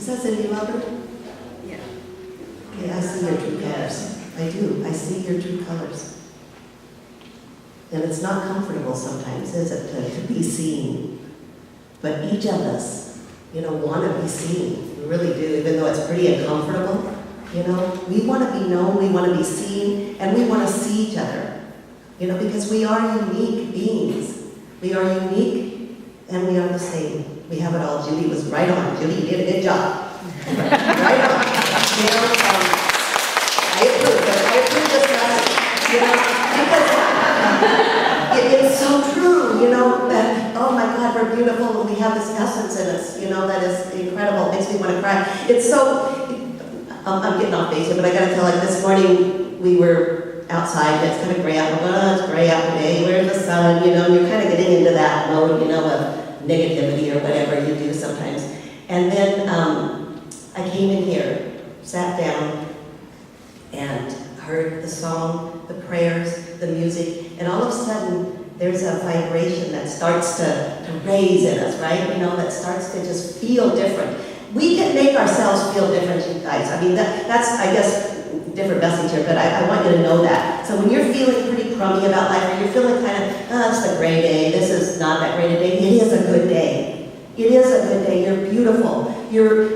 says that you love her? Yeah. Okay, I see your true colors. I do. I see your true colors. And it's not comfortable sometimes, is it, to be seen? But each of us, want to be seen. We really do, even though it's pretty uncomfortable. We want to be known, we want to be seen, and we want to see each other. Because we are unique beings. We are unique, and we are the same. We have it all. Judy was right on. Judy, you did a good job. Right on. I approve, but I approve this message, because it is so true, that, oh my God, we're beautiful, and we have this essence in us, that is incredible. It makes me want to cry. It's so, I'm getting off base here, but I got to tell you, this morning we were outside, and it's kind of gray out. It's gray out today, where's the sun, and you're kind of getting into that mode, of negativity or whatever you do sometimes. And then I came in here, sat down, and heard the song, the prayers, the music, and all of a sudden there's a vibration that starts to raise in us, right? That starts to just feel different. We can make ourselves feel different, you guys. I mean, that's, I guess, different message here, but I want you to know that. So when you're feeling pretty crummy about life, or you're feeling kind of, it's a gray day, this is not that great a day, it is a good day. It is a good day. You're beautiful. Your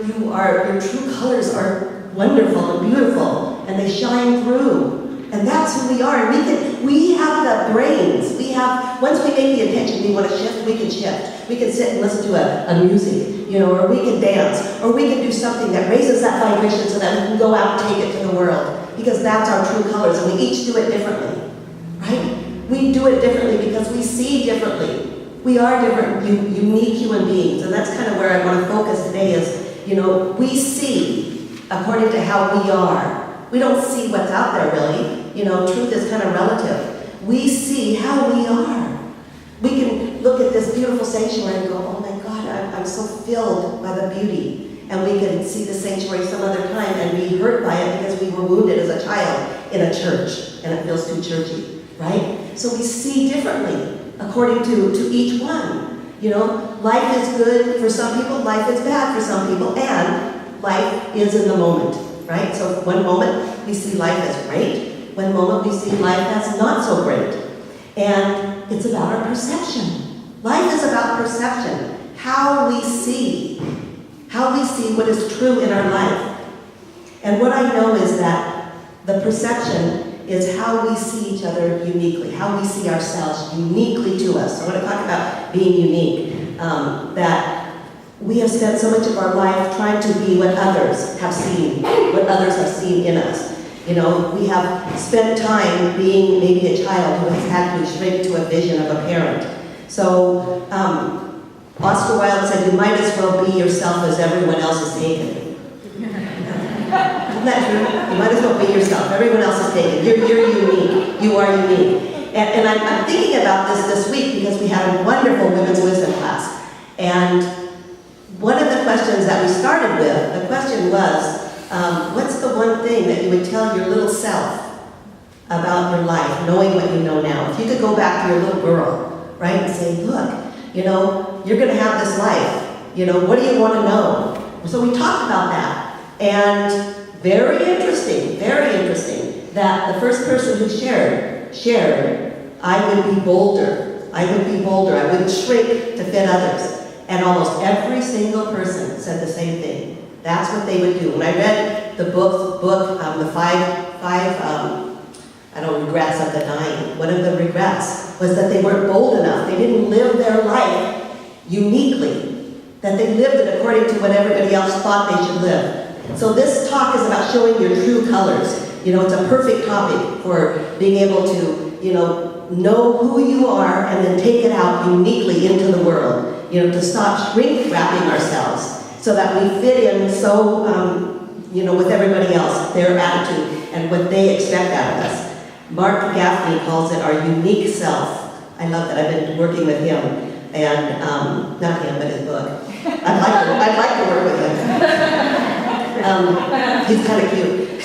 true colors are wonderful and beautiful, and they shine through. And that's who we are. And we have the brains. Once we make the intention we want to shift, we can shift. We can sit and listen to a music, or we can dance, or we can do something that raises that vibration so that we can go out and take it to the world. Because that's our true colors, and we each do it differently, right? We do it differently because we see differently. We are different, unique human beings, and that's kind of where I want to focus today is, we see according to how we are. We don't see what's out there, really. Truth is kind of relative. We see how we are. We can look at this beautiful sanctuary and go, oh my God, I'm so filled by the beauty. And we can see the sanctuary some other time and be hurt by it because we were wounded as a child in a church, and it feels too churchy, right? So we see differently according to each one. Life is good for some people, life is bad for some people, and life is in the moment, right? So one moment we see life as great, one moment we see life as not so great. And it's about our perception. Life is about perception, how we see what is true in our life. And what I know is that the perception is how we see each other uniquely, how we see ourselves uniquely to us. I want to talk about being unique, that we have spent so much of our life trying to be what others have seen, what others have seen in us. We have spent time being maybe a child who has had to shrink to a vision of a parent. So Oscar Wilde said, you might as well be yourself as everyone else is taken. Isn't that true? You might as well be yourself. Everyone else is taken. You're unique. You are unique. And I'm thinking about this week because we had a wonderful women's wisdom class. And one of the questions that we started with, the question was, what's the one thing that you would tell your little self about your life, knowing what you know now? If you could go back to your little girl, right, and say, look, you're going to have this life. What do you want to know? So we talked about that. And very interesting, that the first person who shared, I would be bolder. I wouldn't shrink to fit others. And almost every single person said the same thing. That's what they would do. When I read the book, the five regrets of the dying, one of the regrets was that they weren't bold enough. They didn't live their life uniquely, that they lived it according to what everybody else thought they should live. So this talk is about showing your true colors. It's a perfect topic for being able to, know who you are and then take it out uniquely into the world. To stop shrink-wrapping ourselves so that we fit in so, with everybody else, their attitude and what they expect out of us. Mark Gaffney calls it our unique self. I love that. I've been working with him, and not him, but his book. I'd like to work with him. He's kind of cute.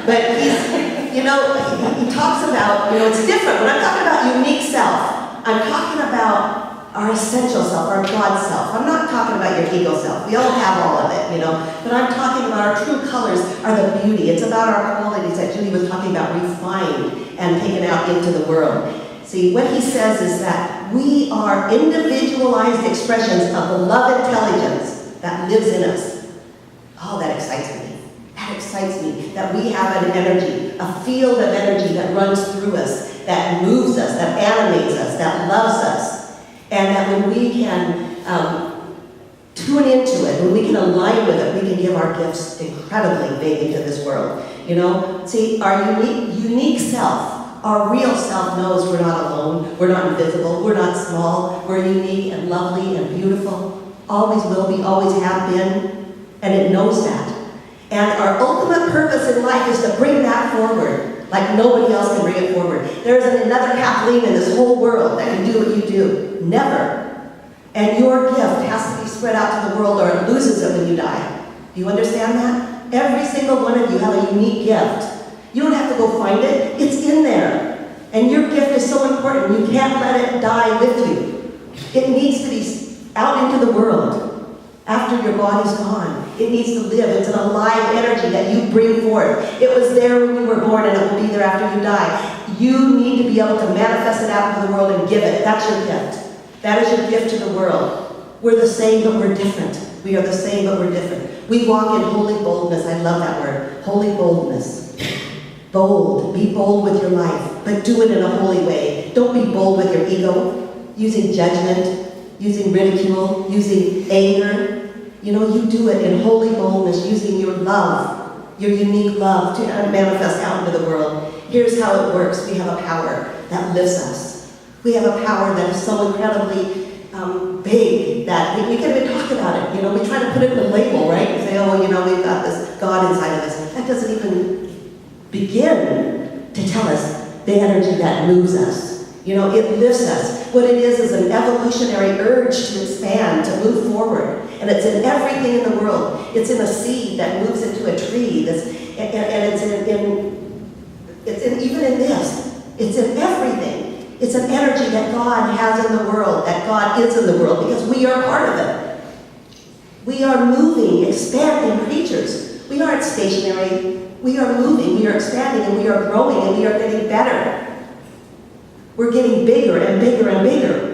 But he talks about, it's different. When I'm talking about unique self, I'm talking about our essential self, our God self. I'm not talking about your ego self. We all have all of it, but I'm talking about our true colors are the beauty. It's about our qualities that Judy was talking about, refined and taken out into the world. See, what he says is that we are individualized expressions of the love intelligence that lives in us. Oh, that excites me. That excites me, that we have an energy, a field of energy that runs through us, that moves us, that animates us, that loves us. And that when we can tune into it, when we can align with it, we can give our gifts incredibly big into this world. See, our unique self, our real self knows we're not alone, we're not invisible, we're not small, we're unique and lovely and beautiful, always will be, always have been, and it knows that. And our ultimate purpose in life is to bring that forward, like nobody else can bring it forward. There isn't another Kathleen in this whole world that can do what you do. Never. And your gift has to be spread out to the world or it loses it when you die. Do you understand that? Every single one of you have a unique gift. You don't have to go find it. It's in there. And your gift is so important. You can't let it die with you. It needs to be out into the world. After your body's gone, it needs to live. It's an alive energy that you bring forth. It was there when you were born and it will be there after you die. You need to be able to manifest it out into the world and give it. That's your gift. That is your gift to the world. We're the same, but we're different. We are the same, but we're different. We walk in holy boldness. I love that word. Holy boldness. Bold. Be bold with your life, but do it in a holy way. Don't be bold with your ego, using judgment, using ridicule, using anger. You do it in holy boldness, using your love, your unique love to manifest out into the world. Here's how it works. We have a power that lifts us. We have a power that is so incredibly big that we can't even talk about it. We try to put it in a label, right? And say, we've got this God inside of us. That doesn't even begin to tell us the energy that moves us. It lifts us. What it is an evolutionary urge to expand, to move forward. And it's in everything in the world. It's in a seed that moves into a tree. And it's in even in this. It's in everything. It's an energy that God has in the world, that God is in the world, because we are part of it. We are moving, expanding creatures. We aren't stationary. We are moving, we are expanding, and we are growing, and we are getting better. We're getting bigger and bigger and bigger.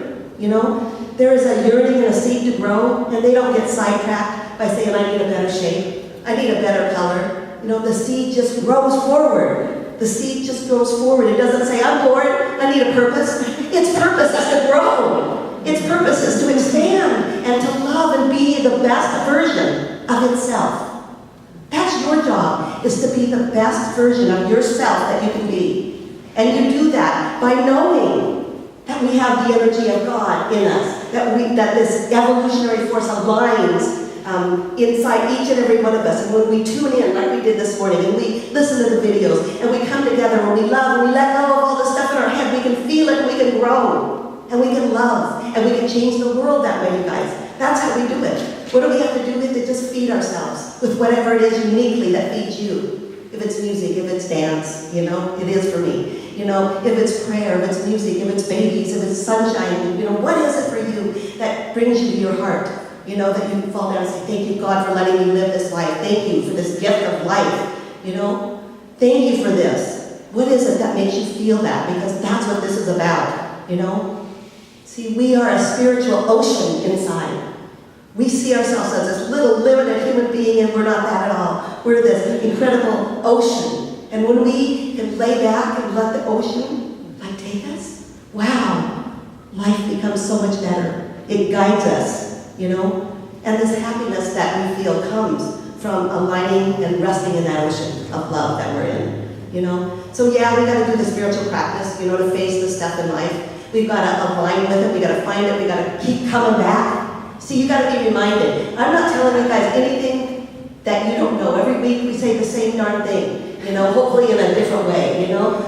There is a yearning in a seed to grow, and they don't get sidetracked by saying, I need a better shape, I need a better color. The seed just grows forward. The seed just grows forward. It doesn't say, I'm bored, I need a purpose. Its purpose is to grow. Its purpose is to expand and to love and be the best version of itself. That's your job, is to be the best version of yourself that you can be. And you do that by knowing that we have the energy of God in us, that this evolutionary force aligns inside each and every one of us. And when we tune in, like we did this morning, and we listen to the videos, and we come together, and we love, and we let go of all the stuff in our head, we can feel it, and we can grow, and we can love, and we can change the world that way, you guys. That's how we do it. What do we have to do with it? Just feed ourselves with whatever it is uniquely that feeds you. If it's music, if it's dance, it is for me. If it's prayer, if it's music, if it's babies, if it's sunshine, what is it for you that brings you to your heart? That you fall down and say, thank you, God, for letting me live this life. Thank you for this gift of life. Thank you for this. What is it that makes you feel that? Because that's what this is about, See, we are a spiritual ocean inside. We see ourselves as this little limited human being, and we're not that at all. We're this incredible ocean. And when we can lay back and let the ocean take us, wow, life becomes so much better. It guides us, And this happiness that we feel comes from aligning and resting in that ocean of love that we're in, So we got to do the spiritual practice, to face the stuff in life. We've got to align with it. We've got to find it. We've got to keep coming back. See, you got to be reminded. I'm not telling you guys anything that you don't know. Every week we say the same darn thing, hopefully in a different way,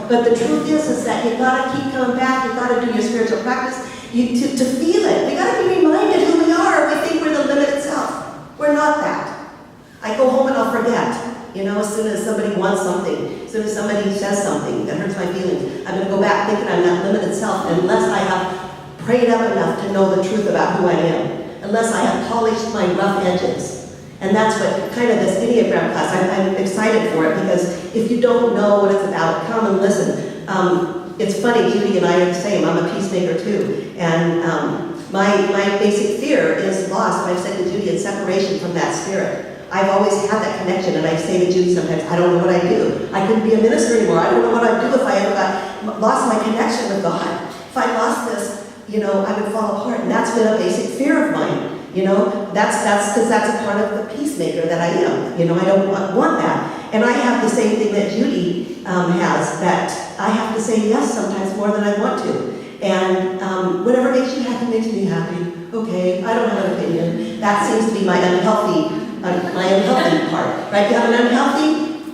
But the truth is that you got to keep coming back. You got to do your spiritual practice to feel it. We got to be reminded who we are. We think we're the limited self. We're not that. I go home and I'll forget. As soon as somebody wants something, as soon as somebody says something that hurts my feelings, I'm going to go back thinking I'm that limited self unless I have prayed up enough to know the truth about who I am, unless I have polished my rough edges. And that's what kind of this Enneagram class, I'm excited for it, because if you don't know what it's about, come and listen. It's funny, Judy and I are the same. I'm a peacemaker too. And my basic fear is loss. And I've said to Judy, it's separation from that spirit. I've always had that connection, and I say to Judy sometimes, I don't know what I'd do. I couldn't be a minister anymore. I don't know what I'd do if I ever lost my connection with God. If I lost this, I would fall apart. And that's been a basic fear of mine. That's because that's a part of the peacemaker that I am. I don't want that. And I have the same thing that Judy has, that I have to say yes sometimes more than I want to. And whatever makes you happy makes me happy. Okay, I don't have an opinion. That seems to be my unhealthy part, right? You have an unhealthy,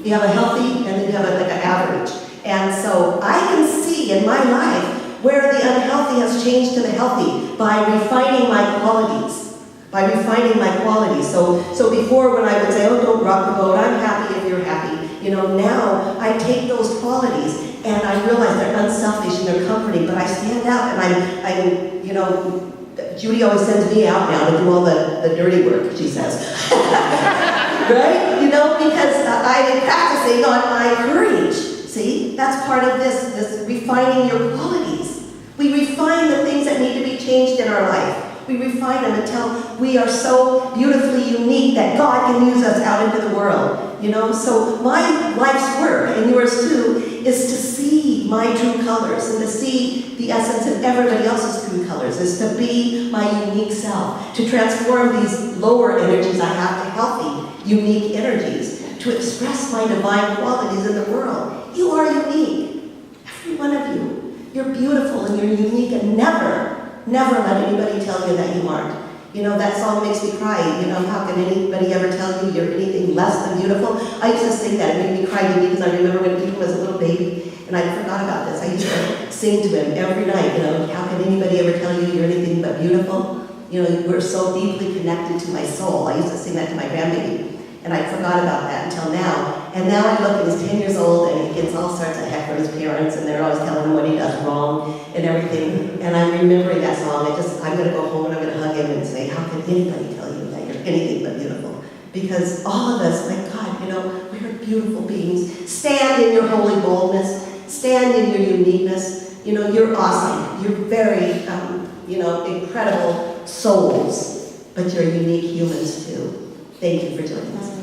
you have a healthy, and then you have like an average. And so I can see in my life where the unhealthy has changed to the healthy by refining my qualities. So before, when I would say, oh, don't rock the boat, I'm happy if you're happy. Now I take those qualities and I realize they're unselfish and they're comforting, but I stand out and Judy always sends me out now to do all the dirty work, she says. Right? Because I've been practicing on my courage. See? That's part of this refining your qualities. We refine the things that need to be changed in our life. We refine them until we are so beautifully unique that God can use us out into the world. So my life's work, and yours too, is to see my true colors and to see the essence of everybody else's true colors, is to be my unique self, to transform these lower energies I have to healthy, unique energies, to express my divine qualities in the world. You are unique. Every one of you. You're beautiful and you're unique, and never let anybody tell you that you aren't. That song makes me cry. How can anybody ever tell you you're anything less than beautiful? I used to sing that. It made me cry because I remember when he was a little baby, and I forgot about this. I used to sing to him every night, how can anybody ever tell you you're anything but beautiful? We're so deeply connected to my soul. I used to sing that to my grandbaby, and I forgot about that until now. And now I look, and he's 10 years old, and he gets all sorts of heck from his parents, and they're always telling him what he does wrong and everything. And I'm remembering that song. I'm going to go home and I'm going to hug him and say, how can anybody tell you that you're anything but beautiful? Because all of us, my God, we're beautiful beings. Stand in your holy boldness. Stand in your uniqueness. You're awesome. You're very, incredible souls, but you're unique humans too. Thank you for joining us.